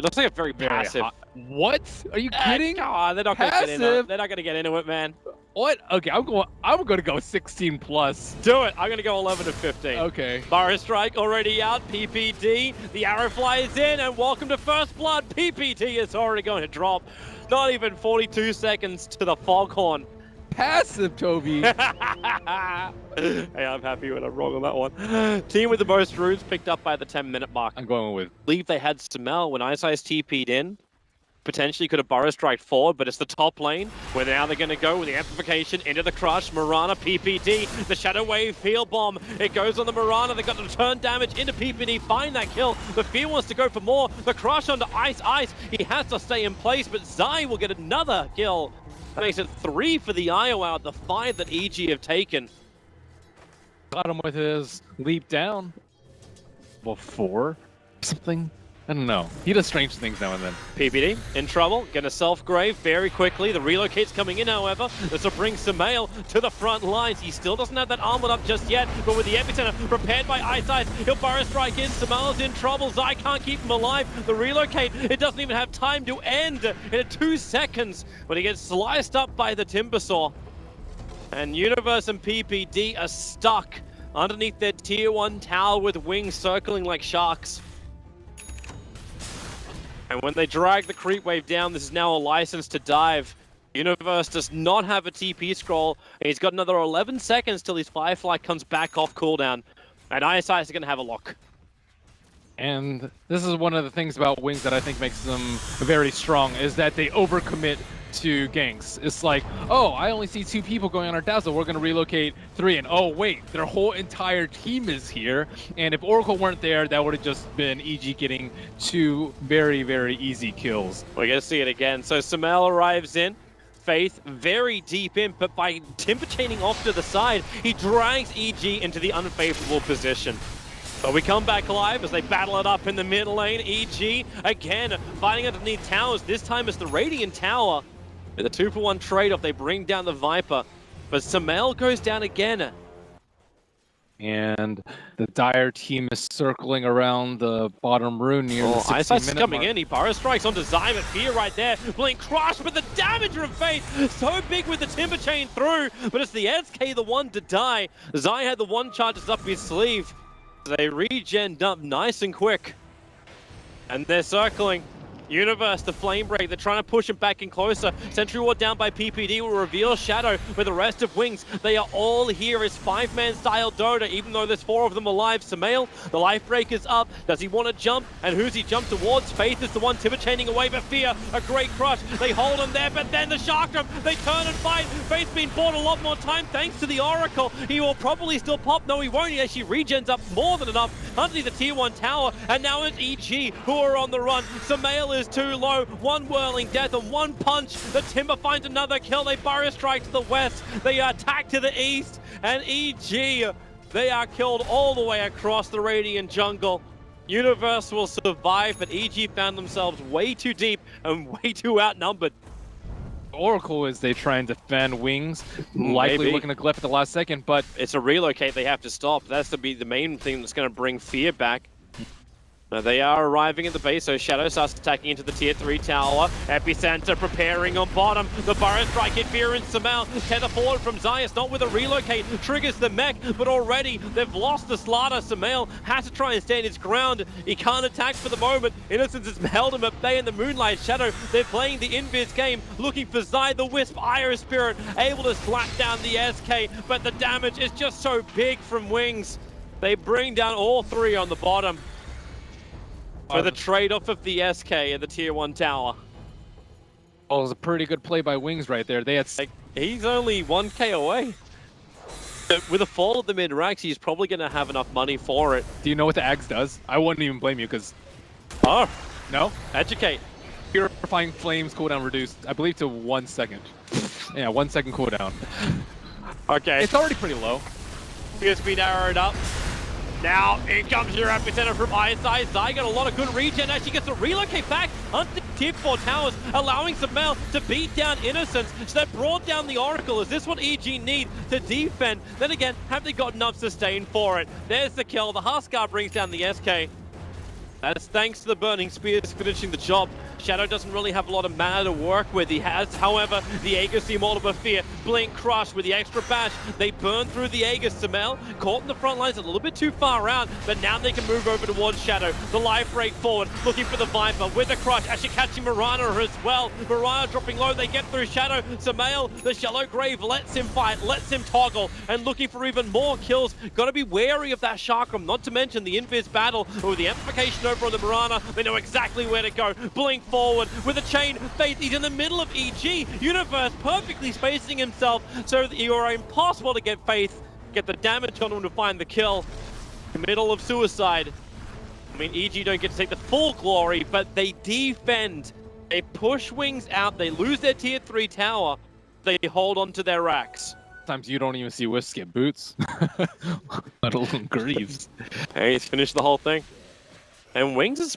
It looks like a very passive. What? Are you kidding? Come on, they're not going to get into it. They're not going to get into it, man. What? Okay, I'm going to go 16 plus. Do it. I'm going to go 11 to 15. Okay. Burrow Strike already out. PPD. The arrow flies in, and welcome to First Blood. PPD is already going to drop. Not even 42 seconds to the Foghorn. Passive, Toby. Hey, I'm happy when I'm wrong on that one. Team with the most runes picked up by the 10-minute mark. I'm going with. I believe they had Samel when Ice Ice TP'd in. Potentially could have Burrow Strike forward, but it's the top lane where now they're going to go with the amplification into the crush. Mirana, PPD, the Shadow Wave, Field Bomb. It goes on the Mirana. They got the return damage into PPD. Find that kill. The Fear wants to go for more. The crush onto Ice Ice. He has to stay in place, but Zai will get another kill. That makes it 3 for the IO out, the 5 that EG have taken. Got him with his leap down. Well, 4 something. I don't know. He does strange things now and then. PPD in trouble, gonna self-grave very quickly. The relocate's coming in, however. This will bring Samael to the front lines. He still doesn't have that armor up just yet, but with the epicenter prepared by Ice Ice, he'll Burrow Strike in. Samael's in trouble. Zai can't keep him alive. The relocate, it doesn't even have time to end in 2 seconds when he gets sliced up by the Timbersaw. And Universe and PPD are stuck underneath their tier 1 tower with wings circling like sharks. And when they drag the creep wave down, this is now a license to dive. Universe does not have a TP scroll, and he's got another 11 seconds till his Firefly comes back off cooldown. And ISI is going to have a lock. And this is one of the things about Wings that I think makes them very strong, is that they overcommit to ganks. It's like, oh, I only see 2 people going on our Dazzle, we're going to relocate 3, and oh wait, their whole entire team is here, and if Oracle weren't there, that would have just been EG getting 2 very, very easy kills. We're going to see it again. So Samel arrives in, Faith very deep in, but by timber chaining off to the side, he drags EG into the unfavorable position. But we come back live as they battle it up in the mid lane. EG again fighting underneath towers. This time it's the Radiant Tower. With a 2-for-1 trade-off, they bring down the Viper. But Samel goes down again. And the Dire team is circling around the bottom rune near the 16-minute coming mark. in. He Burrow Strikes onto Zai, but Fear right there. Blink Crush, but the damage from Faith so big with the Timber Chain through. But it's the SK the one to die. Zai had the 1 charges up his sleeve. They regen up nice and quick. And they're circling. Universe, the Flame Break, they're trying to push him back in closer. Sentry Ward down by PPD will reveal Shadow with the rest of Wings. They are all here as 5-man style Dota, even though there's 4 of them alive. Samael, the Life Break is up. Does he want to jump? And who's he jump towards? Faith is the one timber chaining away, but Fear, a great crush. They hold him there, but then the Shark Jump, they turn and fight. Faith's been bought a lot more time thanks to the Oracle. He will probably still pop. No, he won't. He actually regens up more than enough underneath the tier 1 tower. And now it's EG who are on the run. Samael is too low. 1 whirling death and 1 punch. The Timber finds another kill. They Burrow Strike to the west. They attack to the east. And EG, they are killed all the way across the Radiant jungle. Universe will survive, but EG found themselves way too deep and way too outnumbered. Oracle is they try and defend Wings, likely looking to glyph at the last second, but it's a relocate they have to stop. That's to be the main thing that's going to bring Fear back. Now they are arriving at the base, so Shadow starts attacking into the tier 3 tower. Epicenter preparing on bottom. The Burrow Strike hit Fear and Samel. Tether forward from Zayas, not with a relocate. Triggers the mech, but already they've lost the Slaughter. Samel has to try and stand his ground. He can't attack for the moment. Innocence has held him at bay in the Moonlight Shadow. They're playing the invis game, looking for Zai the Wisp, Iron Spirit, able to slap down the SK, but the damage is just so big from Wings. They bring down all 3 on the bottom. For the trade-off of the SK and the tier 1 tower. Oh, it was a pretty good play by Wings right there. They had... He's only 1k away. With a fall of the mid-racks, he's probably going to have enough money for it. Do you know what the Axe does? I wouldn't even blame you, because... Oh. No? Educate. Purifying Flames cooldown reduced, I believe, to 1 second. Yeah, 1 second cooldown. Okay. It's already pretty low. He's been arrowed up. Now, in comes your epicenter from ISI. Zai got a lot of good regen. Actually gets a relocate back under tier 4 towers, allowing Samel to beat down Innocence. So that brought down the Oracle. Is this what EG need to defend? Then again, have they got enough sustain for it? There's the kill. The Huskar brings down the SK. That's thanks to the Burning Spears finishing the job. Shadow doesn't really have a lot of mana to work with. He has, however, the Aegis, the Immortal Fear, Blink Crush with the extra bash. They burn through the Aegis. Samel caught in the front lines a little bit too far around, but now they can move over towards Shadow. The life break forward, looking for the Viper with the Crush, actually catching Mirana as well. Mirana dropping low, they get through Shadow. Samel, the Shallow Grave, lets him fight, lets him toggle, and looking for even more kills. Gotta be wary of that Chakram, not to mention the Invis battle, with the amplification over on the Mirana. They know exactly where to go. Blink forward with a chain. Faith, he's in the middle of EG. Universe perfectly spacing himself so that you are impossible to get Faith. Get the damage on him to find the kill. Middle of suicide. I mean, EG don't get to take the full glory, but they defend. They push Wings out. They lose their tier 3 tower. They hold on to their racks. Sometimes you don't even see Wisp get boots, let alone Greaves. Hey, he's finished the whole thing. And Wings is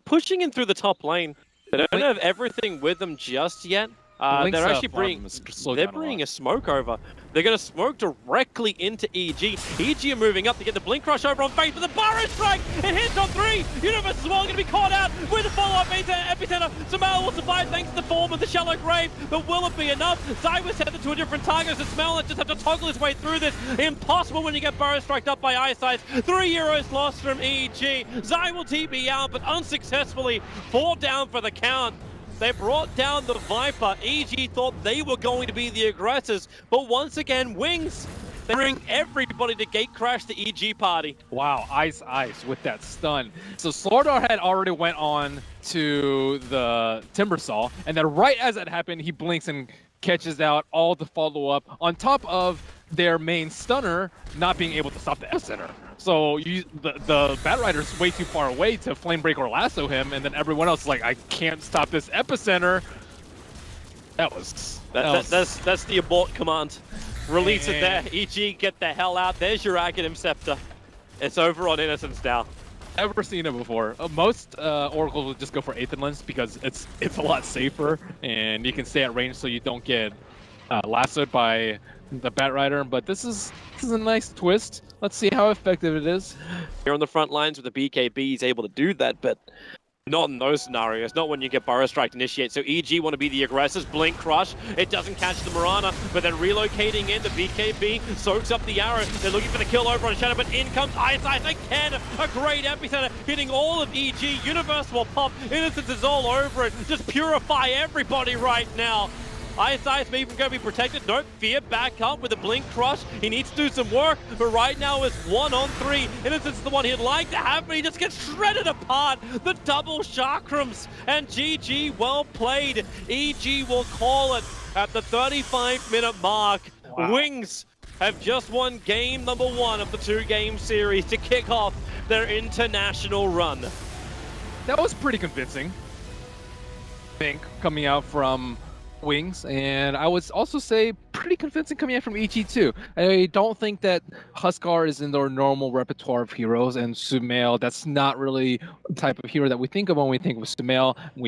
pushing in through the top lane. They don't have everything with them just yet. They're actually bringing a smoke over. They're going to smoke directly into EG. EG are moving up to get the Blink Crush over on Faith, but the Burrow Strike, it hits on 3. Universe as well going to be caught out with the follow-up epicenter. Samel will survive thanks to the form of the Shallow Grave, but will it be enough? Zai was headed to a different target, so Samel just have to toggle his way through this. Impossible when you get Burrow Striked up by Eyesight. 3 euros lost from EG. Zai will TP out, but unsuccessfully 4 down for the count. They brought down the Viper. EG thought they were going to be the aggressors, but once again, Wings, they bring everybody to gate crash the EG party. Wow, Ice with that stun. So Slardar had already went on to the Timbersaw, and then right as that happened, he blinks and catches out all the follow-up on top of their main stunner not being able to stop the epicenter. So the Batrider's way too far away to Flame Break or lasso him, and then everyone else is like, I can't stop this epicenter. That's the abort command. Release it there. EG, get the hell out. There's your Aghanim Scepter. It's over on Innocence now. Never seen it before. Most oracles will just go for Aether Lens because it's a lot safer, and you can stay at range so you don't get lassoed by the Batrider. But this is a nice twist. Let's see how effective it is. Here on the front lines with the BKB, he's able to do that, but not in those scenarios, not when you get Burrow Strike to initiate. So EG want to be the aggressors. Blink Crush, it doesn't catch the Mirana, but then relocating in, the BKB soaks up the arrow. They're looking for the kill over on Shadow, but in comes Eyesight again. A great epicenter hitting all of EG. Universe will pop. Innocence is all over it. Just purify everybody right now. Eyesight may even going to be protected. Nope, Fear back up with a Blink Crush. He needs to do some work, but right now it's 1-on-3. Innocence is the one he'd like to have, but he just gets shredded apart. The double Chakrams, and GG, well played. EG will call it at the 35-minute mark. Wow. Wings have just won game number 1 of the 2-game series to kick off their international run. That was pretty convincing, I think, coming out from Wings, and I would also say pretty convincing coming out from EG too. I don't think that Huskar is in their normal repertoire of heroes, and Sumail, that's not really the type of hero that we think of when we think of Sumail. We